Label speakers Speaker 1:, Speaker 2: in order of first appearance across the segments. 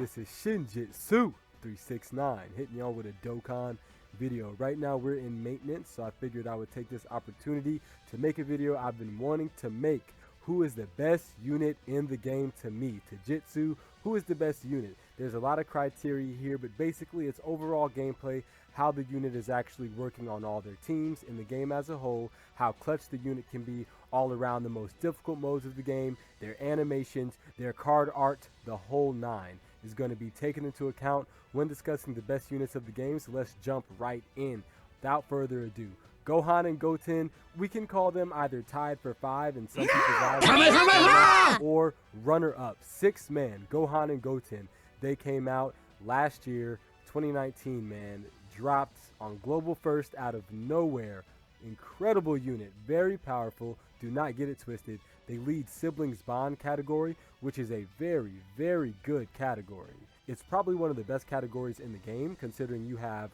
Speaker 1: this is SHINJIITSU 369 hitting y'all with a Dokkan video. Right now we're in maintenance, so I figured I would take this opportunity to make a video I've been wanting to make. Who is the best unit in the game to me? To Jitsu, who is the best unit? There's a lot of criteria here, but basically it's overall gameplay, how the unit is actually working on all their teams in the game as a whole, how clutch the unit can be all around the most difficult modes of the game, their animations, their card art, the whole nine is going to be taken into account when discussing the best units of the game. So let's jump right in without further ado. Gohan and Goten, we can call them either tied for 5 in some people's eyes, or runner-up. 6-man, Gohan and Goten. They came out last year, 2019, man. Dropped on Global First out of nowhere. Incredible unit, very powerful. Do not get it twisted. They lead Siblings Bond category, which is a very, very good category. It's probably one of the best categories in the game, considering you have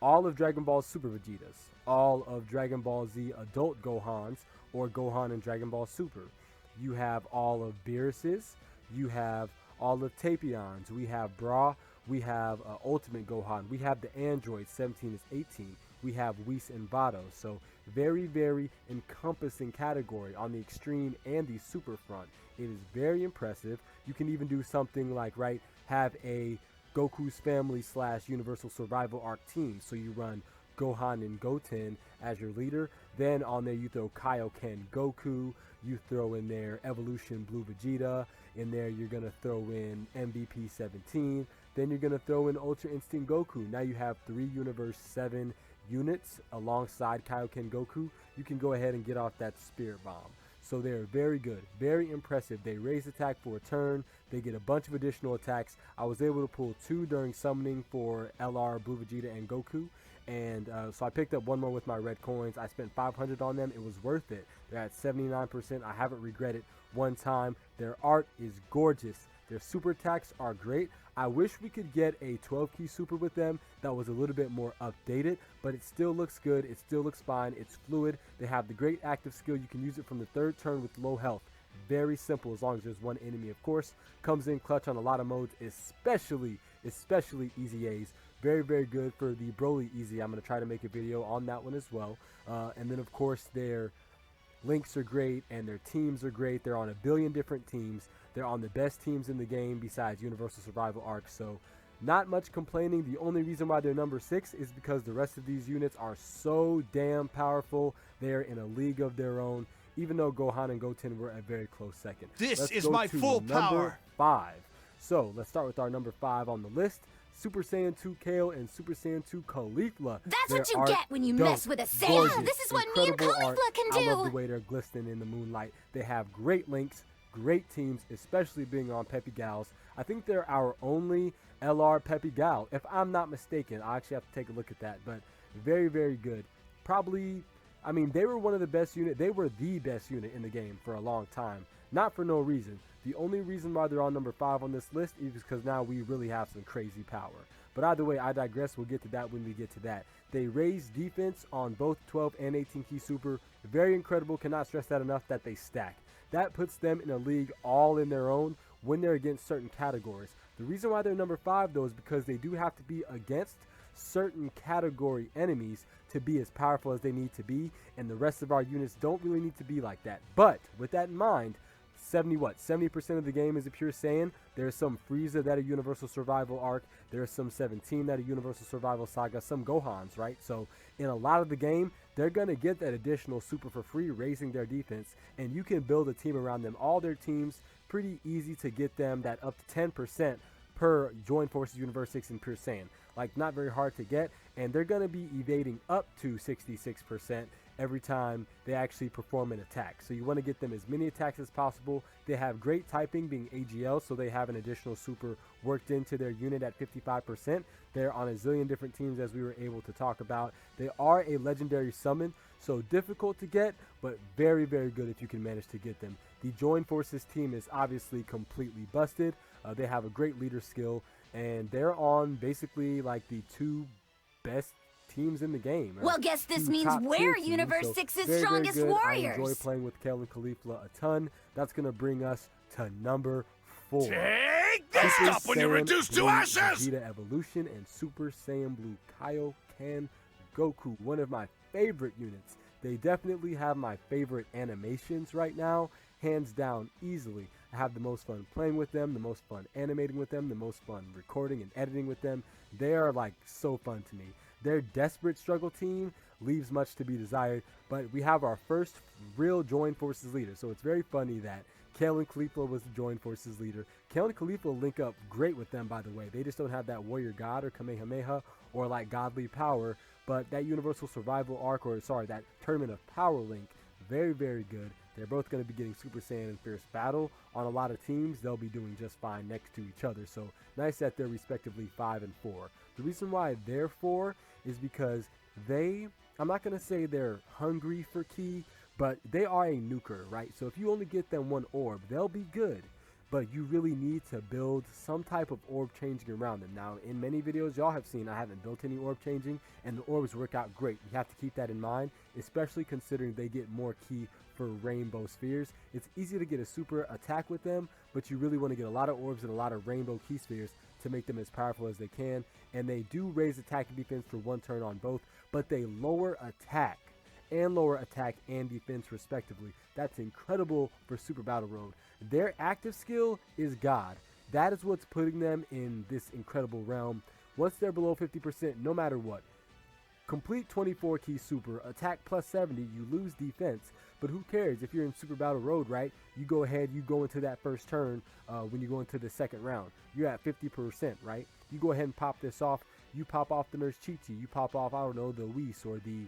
Speaker 1: all of Dragon Ball Super Vegetas, all of Dragon Ball Z adult Gohans, or Gohan and Dragon Ball Super. You have all of Beerus's, you have all of Tapions, we have Bra, we have Ultimate Gohan, we have the androids 17 is 18, we have Whis and Vado. So very, very encompassing category on the extreme and the super front. It is very impressive. You can even do something like, have a Goku's family / Universal Survival Arc team. So you run Gohan and Goten as your leader. Then on there you throw Kaioken Goku. You throw in there Evolution Blue Vegeta. In there you're going to throw in MVP 17. Then you're going to throw in Ultra Instinct Goku. Now you have 3 Universe 7 units alongside Kaioken Goku. You can go ahead and get off that Spirit Bomb. So they're very good, very impressive. They raise attack for a turn. They get a bunch of additional attacks. I was able to pull 2 during summoning for LR, Blue Vegeta, and Goku. And so I picked up 1 more with my red coins. I spent 500 on them. It was worth it. They're at 79%. I haven't regretted one time. Their art is gorgeous. Their super attacks are great. I wish we could get a 12-key super with them that was a little bit more updated, but it still looks good. It still looks fine. It's fluid. They have the great active skill. You can use it from the 3rd turn with low health. Very simple as long as there's one enemy, of course. Comes in clutch on a lot of modes, especially Easy A's. Very, very good for the Broly Easy. I'm going to try to make a video on that one as well. And then, of course, their links are great and their teams are great. They're on a billion different teams. They're on the best teams in the game besides Universal Survival Arc. So not much complaining. The only reason why they're number 6 is because the rest of these units are so damn powerful. They're in a league of their own, even though Gohan and Goten were a very close second.
Speaker 2: This is my full power.
Speaker 1: Number 5. So let's start with our number 5 on the list. Super Saiyan 2 Kale and Super Saiyan 2 Caulifla.
Speaker 3: That's what you get when you mess with a Saiyan.
Speaker 1: Gorgeous.
Speaker 3: This is what me and Caulifla can do.
Speaker 1: I love the way they're glistening in the moonlight. They have great links, great teams, especially being on Peppy Gals. I think they're our only LR Peppy Gal, if I'm not mistaken. I actually have to take a look at that, but very, very good. Probably, I mean, they were one of the best unit. They were the best unit in the game for a long time. Not for no reason. The only reason why they're on number 5 on this list is because now we really have some crazy power. But either way, I digress. We'll get to that when we get to that. They raise defense on both 12 and 18 key super. Very incredible. Cannot stress that enough that they stack. That puts them in a league all in their own when they're against certain categories. The reason why they're number 5 though is because they do have to be against certain category enemies to be as powerful as they need to be, and the rest of our units don't really need to be like that. But with that in mind, 70% of the game is a pure Saiyan. There's some Frieza that are Universal Survival Arc. There's some 17 that are Universal Survival Saga. Some Gohans, right? So in a lot of the game, they're going to get that additional super for free, raising their defense. And you can build a team around them. All their teams, pretty easy to get them that up to 10% per Join Forces Universe 6 in pure Saiyan. Like, not very hard to get. And they're going to be evading up to 66% every time they actually perform an attack. So you want to get them as many attacks as possible. They have great typing, being AGL, so they have an additional super worked into their unit at 55%. They're on a zillion different teams, as we were able to talk about. They are a legendary summon, so difficult to get, but very, very good if you can manage to get them. The Join Forces team is obviously completely busted. They have a great leader skill, and they're on basically like the 2 best teams in the game.
Speaker 3: Well, guess this means we're Universe 6's strongest warriors.
Speaker 1: I enjoy playing with Kale and Caulifla a ton. That's going to bring us to number 4.
Speaker 2: Take this
Speaker 1: Super
Speaker 2: up when you're
Speaker 1: Saiyan
Speaker 2: reduced to
Speaker 1: Blue
Speaker 2: ashes!
Speaker 1: Vegeta Evolution and Super Saiyan Blue Kaioken Goku, one of my favorite units. They definitely have my favorite animations right now, hands down, easily. I have the most fun playing with them, the most fun animating with them, the most fun recording and editing with them. They are like so fun to me. Their desperate struggle team leaves much to be desired, but we have our first real Join Forces leader. So it's very funny that Kale and Khalifa was the Join Forces leader. Kale and Khalifa link up great with them, by the way. They just don't have that Warrior God or Kamehameha or like godly power, but that Universal Survival arc, or sorry, that Tournament of Power link, very, very good. They're both going to be getting Super Saiyan and Fierce Battle. On a lot of teams, they'll be doing just fine next to each other. So nice that they're respectively 5 and 4. The reason why they're 4 is because I'm not going to say they're hungry for ki, but they are a nuker, right? So if you only get them one orb, they'll be good. But you really need to build some type of orb changing around them. Now, in many videos y'all have seen, I haven't built any orb changing, and the orbs work out great. You have to keep that in mind, especially considering they get more ki for rainbow spheres. It's easy to get a super attack with them, but you really want to get a lot of orbs and a lot of rainbow ki spheres to make them as powerful as they can. And they do raise attack and defense for 1 turn on both, but they lower attack and defense respectively. That's incredible for Super Battle Road. Their active skill is God. That is what's putting them in this incredible realm. Once they're below 50%, no matter what, complete 24 ki super, attack plus 70, you lose defense. But who cares if you're in Super Battle Road, right? You go ahead, you go into that first turn when you go into the second round. You're at 50%, right? You go ahead and pop this off. You pop off the Nurse Chi-Chi. You pop off, I don't know, the Whis or the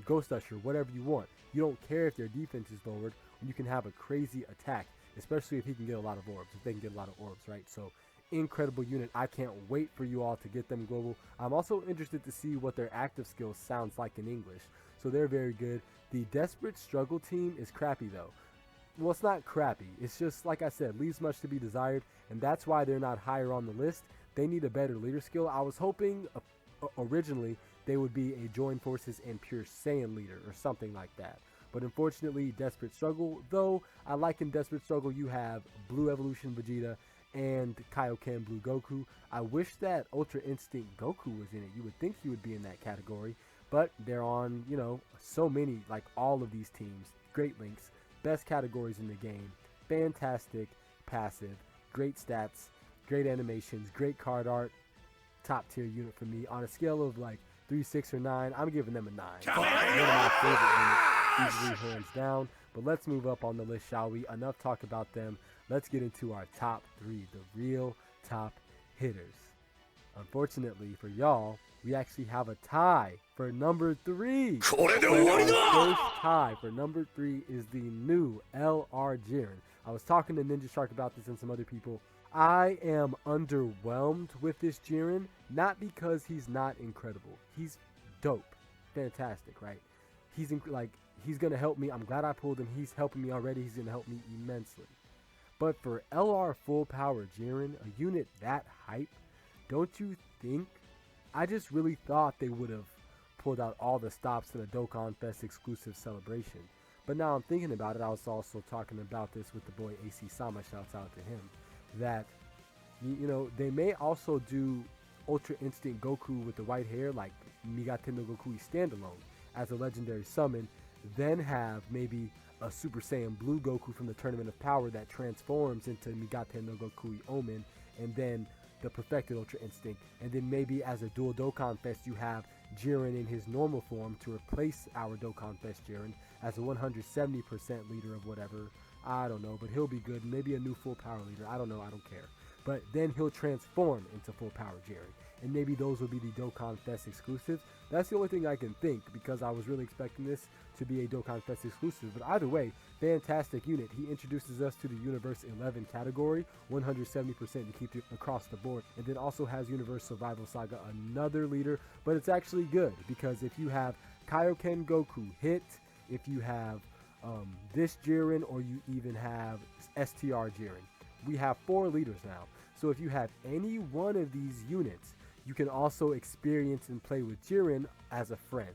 Speaker 1: Ghost Usher, whatever you want. You don't care if their defense is lowered. You can have a crazy attack, especially if he can get a lot of orbs, if they can get a lot of orbs, right? So incredible unit. I can't wait for you all to get them global. I'm also interested to see what their active skill sounds like in English. So they're very good. The Desperate Struggle team is crappy though. Well, it's not crappy. It's just, like I said, leaves much to be desired, and that's why they're not higher on the list. They need a better leader skill. I was hoping originally they would be a Join Forces and Pure Saiyan leader or something like that. But unfortunately, Desperate Struggle, though I like in Desperate Struggle you have Blue Evolution Vegeta and Kaioken Blue Goku. I wish that Ultra Instinct Goku was in it. You would think he would be in that category, but they're on, you know, so many, like all of these teams. Great links, best categories in the game, fantastic passive, great stats, great animations, great card art, top tier unit for me. On a scale of like 3, 6, or 9, I'm giving them a 9. One of my favorite units, easily hands down. But let's move up on the list, shall we? Enough talk about them. Let's get into our top 3, the real top hitters. Unfortunately for y'all, we actually have a tie for number 3. Our first tie for number 3 is the new LRJIREN. I was talking to Ninja Shark about this and some other people. I am underwhelmed with this Jiren, not because he's not incredible. He's dope, fantastic, right? He's gonna help me. I'm glad I pulled him. He's helping me already. He's gonna help me immensely. But for LR Full Power Jiren, a unit that hype, don't you think? I just really thought they would have pulled out all the stops in a Dokkan Fest exclusive celebration. But now I'm thinking about it. I was also talking about this with the boy AC Sama. Shouts out to him. That, you know, they may also do Ultra Instinct Goku with the white hair, like Migate no Gokui standalone as a legendary summon, then have maybe a Super Saiyan Blue Goku from the Tournament of Power that transforms into Migate no Gokui Omen, and then the perfected Ultra Instinct, and then maybe as a dual Dokkan Fest you have Jiren in his normal form to replace our Dokkan Fest Jiren as a 170% leader of whatever. I don't know, but he'll be good. Maybe a new full power leader. I don't know. I don't care. But then he'll transform into full power Jiren. And maybe those will be the Dokkan Fest exclusives. That's the only thing I can think, because I was really expecting this to be a Dokkan Fest exclusive. But either way, fantastic unit. He introduces us to the Universe 11 category, 170% to keep it across the board. And then also has Universe Survival Saga, another leader. But it's actually good, because if you have Kaioken Goku hit, if you have this Jiren, or you even have STR Jiren, we have 4 leaders now. So if you have any one of these units, you can also experience and play with Jiren as a friend,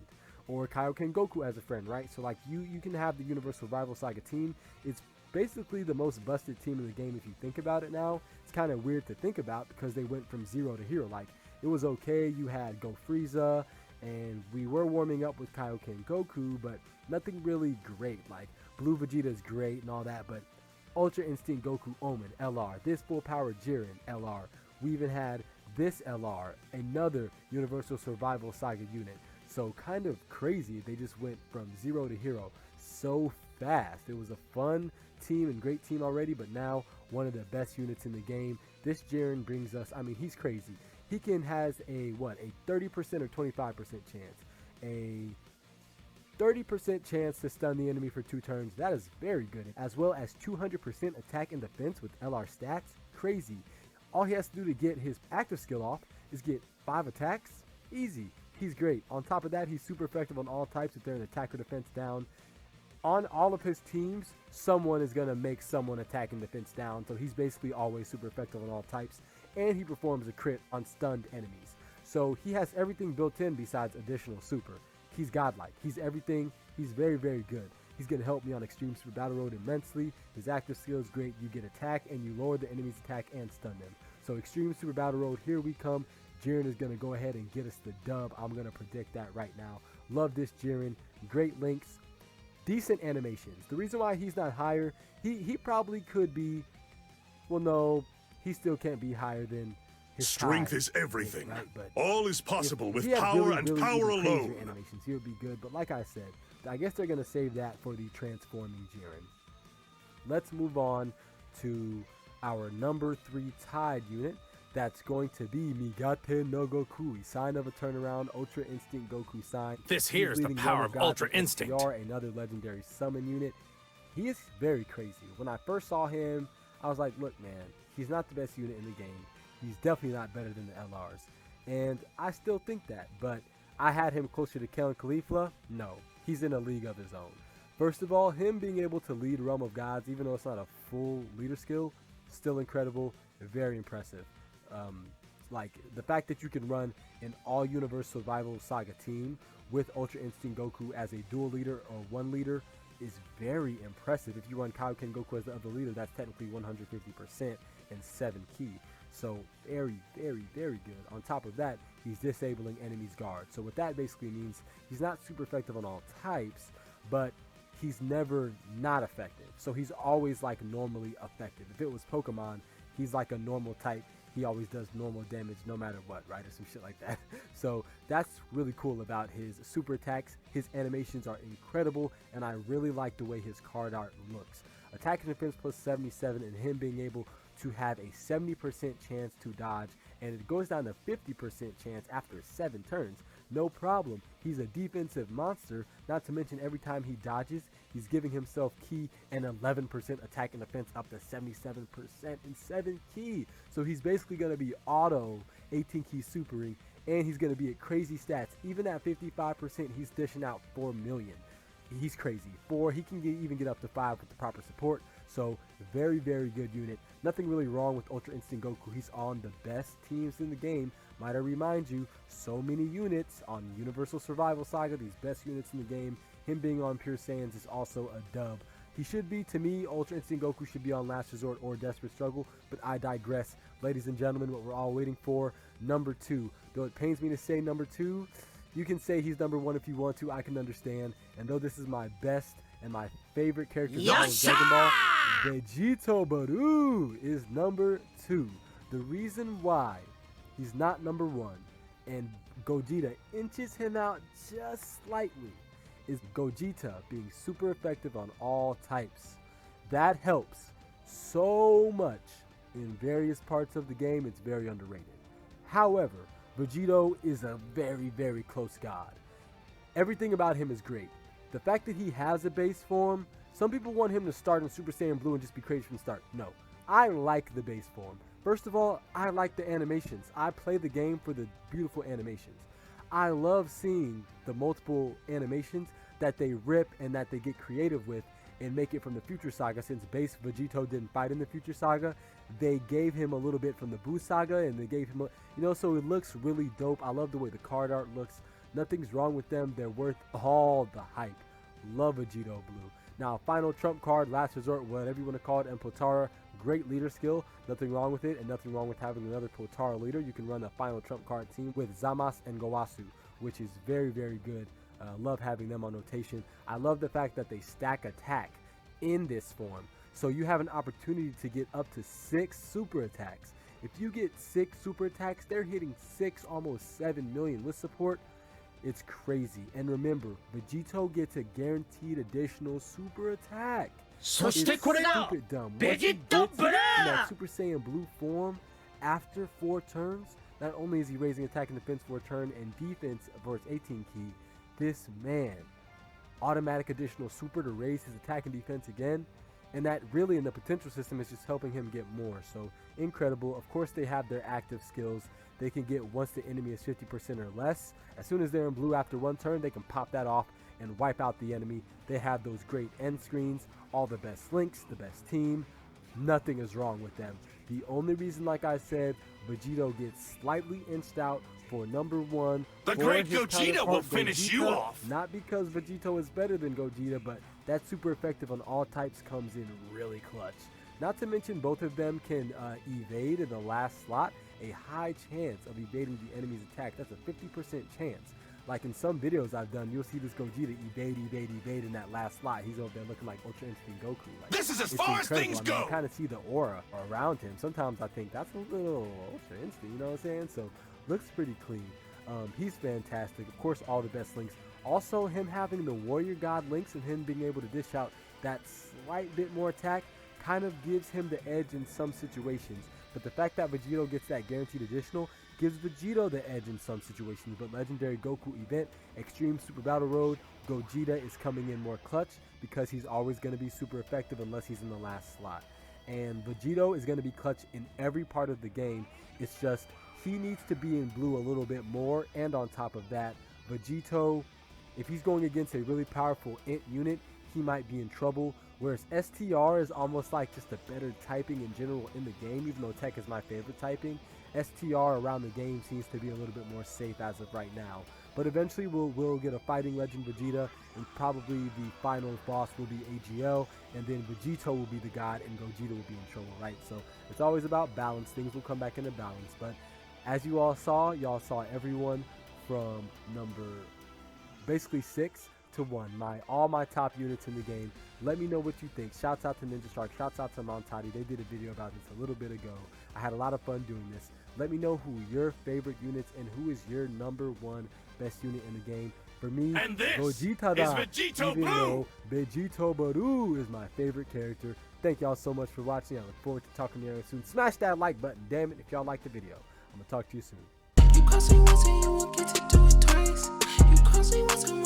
Speaker 1: or Kaioken Goku as a friend, right? So like you can have the Universal Rival Saga team. It's basically the most busted team in the game if you think about it now. It's kind of weird to think about because they went from zero to hero. Like, it was okay, you had Go Frieza, and we were warming up with Kaioken Goku, but nothing really great. Like, Blue Vegeta is great and all that, but Ultra Instinct Goku Omen, LR. This full power Jiren, LR. We even had this LR, another Universal Survival Saga unit. So kind of crazy, they just went from zero to hero so fast. It was a fun team and great team already, but now one of the best units in the game. This Jiren brings us, I mean, he's crazy. He has a 30% or 25% chance. A 30% chance to stun the enemy for 2 turns. That is very good. As well as 200% attack and defense with LR stats. Crazy. All he has to do to get his active skill off is get 5 attacks. Easy. He's great. On top of that, he's super effective on all types if they're in attack or defense down. On all of his teams, someone is going to make someone attack and defense down. So he's basically always super effective on all types. And he performs a crit on stunned enemies. So he has everything built in besides additional super. He's godlike. He's everything. He's very, very good. He's going to help me on Extreme Super Battle Road immensely. His active skill is great. You get attack and you lower the enemy's attack and stun them. So Extreme Super Battle Road, here we come. Jiren is going to go ahead and get us the dub. I'm going to predict that right now. Love this Jiren. Great links. Decent animations. The reason why he's not higher, he probably could be, well, no, he still can't be higher than his
Speaker 2: Strength
Speaker 1: high,
Speaker 2: is everything.
Speaker 1: right? But
Speaker 2: all is possible
Speaker 1: if
Speaker 2: with
Speaker 1: he had
Speaker 2: power
Speaker 1: really,
Speaker 2: and
Speaker 1: really
Speaker 2: power
Speaker 1: even crazier
Speaker 2: alone.
Speaker 1: animations, he would be good. But like I said, I guess they're going to save that for the transforming Jiren. Let's move on to our number 3 tied unit. That's going to be Migate no Goku, sign of a turnaround, Ultra Instinct Goku sign.
Speaker 4: This here is the power of Ultra Instinct.
Speaker 1: Another legendary summon unit. He is very crazy. When I first saw him, I was like, look, man, he's not the best unit in the game. He's definitely not better than the LRs. And I still think that, but I had him closer to Kellen Khalifa. No, he's in a league of his own. First of all, him being able to lead Realm of Gods, even though it's not a full leader skill, still incredible, very impressive. Like the fact that you can run an all Universal Survival Saga team with Ultra Instinct Goku as a dual leader or one leader is very impressive. If you run Kaioken Goku as the other leader, that's technically 150% and 7 key. So very, very, very good. On top of that, he's disabling enemies' guard. So what that basically means, he's not super effective on all types, but he's never not effective. So he's always like normally effective. If it was Pokemon, he's like a normal type. He always does normal damage no matter what, right? Or some shit like that. So that's really cool about his super attacks. His animations are incredible, and I really like the way his card art looks. Attack and defense plus 77, and him being able to have a 70% chance to dodge, and it goes down to 50% chance after 7 turns. No problem. He's a defensive monster, not to mention every time he dodges, he's giving himself key and 11% attack and defense up to 77% and 7 key. So he's basically going to be auto 18 key supering, and he's going to be at crazy stats. Even at 55%, he's dishing out 4 million. He's crazy. 4, he can even get up to 5 with the proper support. So very, very good unit. Nothing really wrong with Ultra Instinct Goku. He's on the best teams in the game. Might I remind you, so many units on Universal Survival Saga, these best units in the game. Him being on Pure Saiyans is also a dub. He should be, to me, Ultra Instinct Goku should be on Last Resort or Desperate Struggle, but I digress. Ladies and gentlemen, what we're all waiting for, number 2. Though it pains me to say number 2, you can say he's number 1 if you want to, I can understand. And though this is my best and my favorite character in all of Dragon Ball, Vegito Baru is number 2. The reason why he's not number 1 and Gogeta inches him out just slightly is Gogeta being super effective on all types. That helps so much in various parts of the game. It's very underrated. However, Vegito is a very, very close god. Everything about him is great. The fact that he has a base form, some people want him to start in Super Saiyan Blue and just be crazy from the start. No, I like the base form. First of all, I like the animations. I play the game for the beautiful animations. I love seeing the multiple animations that they rip and that they get creative with and make it from the Future Saga. Since base Vegito didn't fight in the Future Saga, they gave him a little bit from the Buu Saga, and they gave him a, so it looks really dope. I love the way the card art looks. Nothing's wrong with them. They're worth all the hype. Love Vegito Blue. Now, final trump card, last resort, whatever you want to call it, and Potara. Great leader skill. Nothing wrong with it, and nothing wrong with having another Potara leader. You can run a final trump card team with Zamasu and Gowasu, which is very, very good. Love having them on rotation. I love the fact that they stack attack in this form. So you have an opportunity to get up to 6 super attacks. If you get 6 super attacks, they're hitting 6, almost 7 million with support. It's crazy. And remember, Vegito gets a guaranteed additional super attack. It's stupid dumb. Once he gets in that Super Saiyan Blue form after 4 turns, not only is he raising attack and defense for a turn and defense for its 18 key, this man, automatic additional super to raise his attack and defense again. And that really in the potential system is just helping him get more. So incredible. Of course, they have their active skills. They can get once the enemy is 50% or less. As soon as they're in blue after 1 turn, they can pop that off and wipe out the enemy. They have those great end screens, all the best links, the best team. Nothing is wrong with them. The only reason, like I said, Vegito gets slightly inched out for number 1.
Speaker 4: The great Gogeta will finish you off.
Speaker 1: Not because Vegito is better than Gogeta, but that super effective on all types comes in really clutch. Not to mention both of them can evade in the last slot. A high chance of evading the enemy's attack. That's a 50% chance. Like in some videos I've done, you'll see this Gogeta evade in that last slot. He's over there looking like Ultra Instinct Goku. Like,
Speaker 4: this is as far as things go.
Speaker 1: You kind of see the aura around him. Sometimes I think that's a little Ultra Instinct, you know what I'm saying? So looks pretty clean. He's fantastic. Of course, all the best links. Also, him having the Warrior God links and him being able to dish out that slight bit more attack kind of gives him the edge in some situations. But the fact that Vegito gets that guaranteed additional gives Vegito the edge in some situations. But Legendary Goku event, Extreme Super Battle Road, Gogeta is coming in more clutch because he's always going to be super effective unless he's in the last slot. And Vegito is going to be clutch in every part of the game. It's just he needs to be in blue a little bit more. And on top of that, Vegito, if he's going against a really powerful int unit, he might be in trouble. Whereas STR is almost like just a better typing in general in the game, even though Tech is my favorite typing. STR around the game seems to be a little bit more safe as of right now. But eventually we'll get a Fighting Legend Vegeta, and probably the final boss will be AGL, and then Vegito will be the god, and Gogeta will be in trouble, right? So it's always about balance. Things will come back into balance. But as you all saw, y'all saw everyone from number basically 6 to 1. All my top units in the game. Let me know what you think. Shouts out to Ninja Shark. Shouts out to Montati. They did a video about this a little bit ago. I had a lot of fun doing this. Let me know who your favorite units and who is your number 1 best unit in the game. For me,
Speaker 4: and this
Speaker 1: Gogeta
Speaker 4: is Vegito Blue.
Speaker 1: Vegito Blue is my favorite character. Thank y'all so much for watching. I look forward to talking to you soon. Smash that like button, damn it, if y'all like the video. I'm gonna talk to you soon.
Speaker 5: You cross me once and you won't get to do it twice. You cross me once and